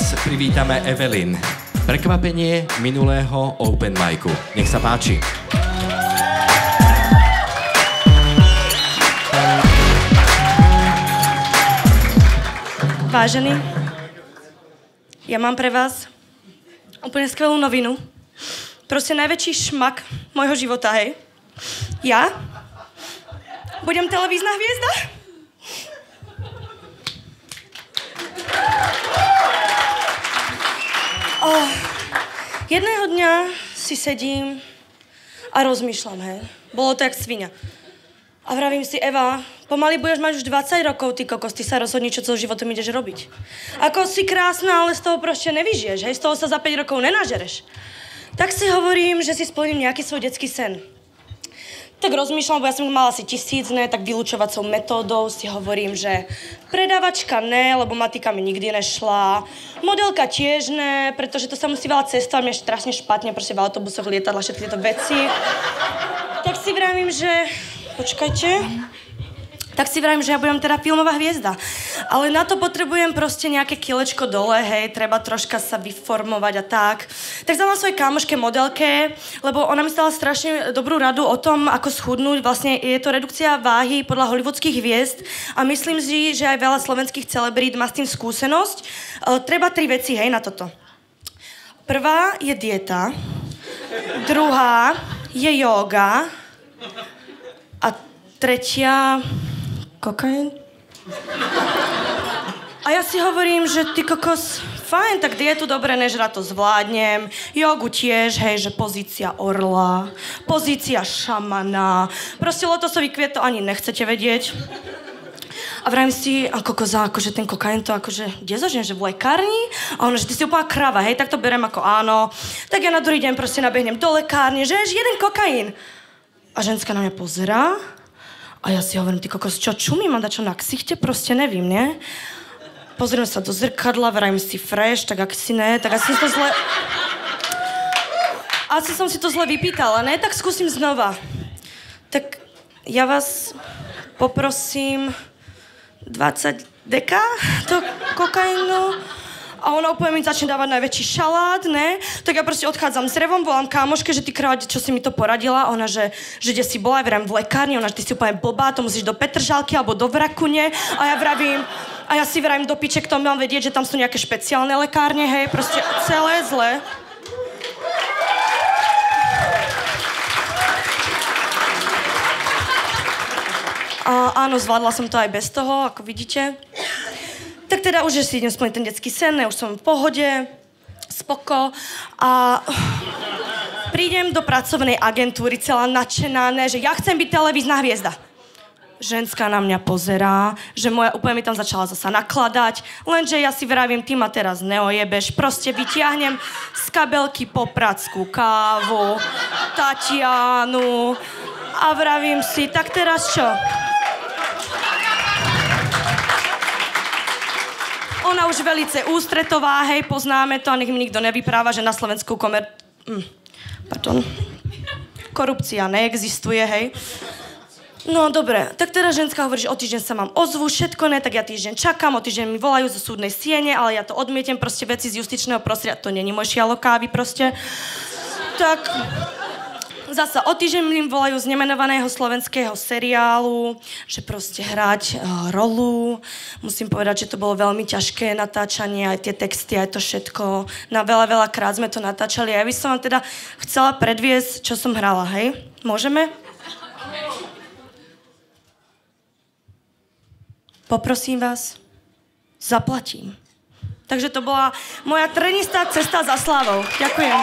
teraz privítame Evelyn. Prekvapenie minulého open micu. Nech sa páči. Vážený, ja mám pre vás úplne skvelú novinu. Proste najväčší šmak môjho života, hej. Ja budem televízna hviezda. Jedného dňa si sedím a rozmýšľam, hej. Bolo to jak sviňa. A vravím si, Eva, pomaly budeš mať už 20 rokov, ty kokos, ty sa rozhodni, čo celým životom ideš robiť. Ako si krásna, ale z toho proste nevyžiješ, hej, z toho sa za 5 rokov nenažereš. Tak si hovorím, že si splním nejaký svoj detský sen. Tak rozmýšľam, bo ja som mala asi 1000, ne, tak vylúčovacou metódou si hovorím, že predávačka ne, lebo matika mi nikdy nešla, modelka tiež ne, pretože to sa musí veľa cestovať, mne strašne špatne, proste v autobusoch, lietadla, všetky tieto veci. Tak si vravím, že počkajte. Tak si vravím, že ja budem teda filmová hviezda. Ale na to potrebujem proste nejaké kilečko dole, hej, treba troška sa vyformovať a tak. Tak zavolám svojej kamoške modelke, lebo ona mi stala strašne dobrú radu o tom, ako schudnúť. Vlastne je to redukcia váhy podľa hollywoodských hviezd a myslím si, že aj veľa slovenských celebrít má s tým skúsenosť. Treba 3 veci, hej, na toto. Prvá je dieta, druhá je yoga a tretia kokain. A ja si hovorím, že ty kokos, fajn, tak dietu dobre, nežrať to zvládnem, jogu tiež, hej, že pozícia orla, pozícia šamana, proste lotosový kviet to ani nechcete vedieť. A vravím si, a kokoza, akože ten kokain to akože, kde zažijem, že v lekárni? A ona, že ty si úplná krava, hej, tak to berem ako áno. Tak ja na druhý deň proste nabehnem do lekárne, že ješ jeden kokain. A ženská na mňa pozerá a ja si hovorím, ty kokos, čo čumím, mám dačo na ksichte, proste nevím, ne? Pozriem sa do zrkadla, vravím si fresh, tak ak si ne, tak asi som to zle... Asi som si to zle vypýtala, ne? Tak skúsim znova. Tak ja vás poprosím 20 deka do kokainu. A ona úplne mi začne dávať najväčší šalát, ne? Tak ja proste odchádzam s revom, volám kámoške, že ty kráľ, čo si mi to poradila. Ona, že kde si bola, ja vravím v lekárni, ona, že ty si úplne blbá, to musíš do Petržalky alebo do Vrakune. A ja si vravím do piče, kto mám vedieť, že tam sú nejaké špeciálne lekárne, hej, proste celé zle. A áno, zvládla som to aj bez toho, ako vidíte. Tak teda už si idem splniť ten detský sen, už som v pohode, spoko a prídem do pracovnej agentúry celá nadšená, ne, že ja chcem byť televízna hviezda. Ženská na mňa pozerá, že moja úplne mi tam začala zasa nakladať, lenže ja si vravím, ty ma teraz neojebeš, proste vytiahnem z kabelky Popradskú kávu, Tatianu a vravím si, tak teraz čo? Ona už velice ústretová, hej, poznáme to a nech mi nikto nevypráva, že na Slovensku korupcia neexistuje, hej. No, dobre, tak teda ženská hovorí, že o týždeň sa mám ozvu, všetko ne, tak ja týždeň čakám, o týždeň mi volajú zo súdnej siene, ale ja to odmietem, proste veci z justičného prostredia, to není môj šialok kávy, proste. Tak... Zasa o týždeň mi volajú z nemenovaného slovenského seriálu, že proste hrať rolu. Musím povedať, že to bolo veľmi ťažké natáčanie, aj tie texty, aj to všetko. Na veľa krát sme to natáčali. A ja by som vám teda chcela predviesť, čo som hrala, hej? Môžeme? Poprosím vás, zaplatím. Takže to bola moja trenistá cesta za slávou. Ďakujem.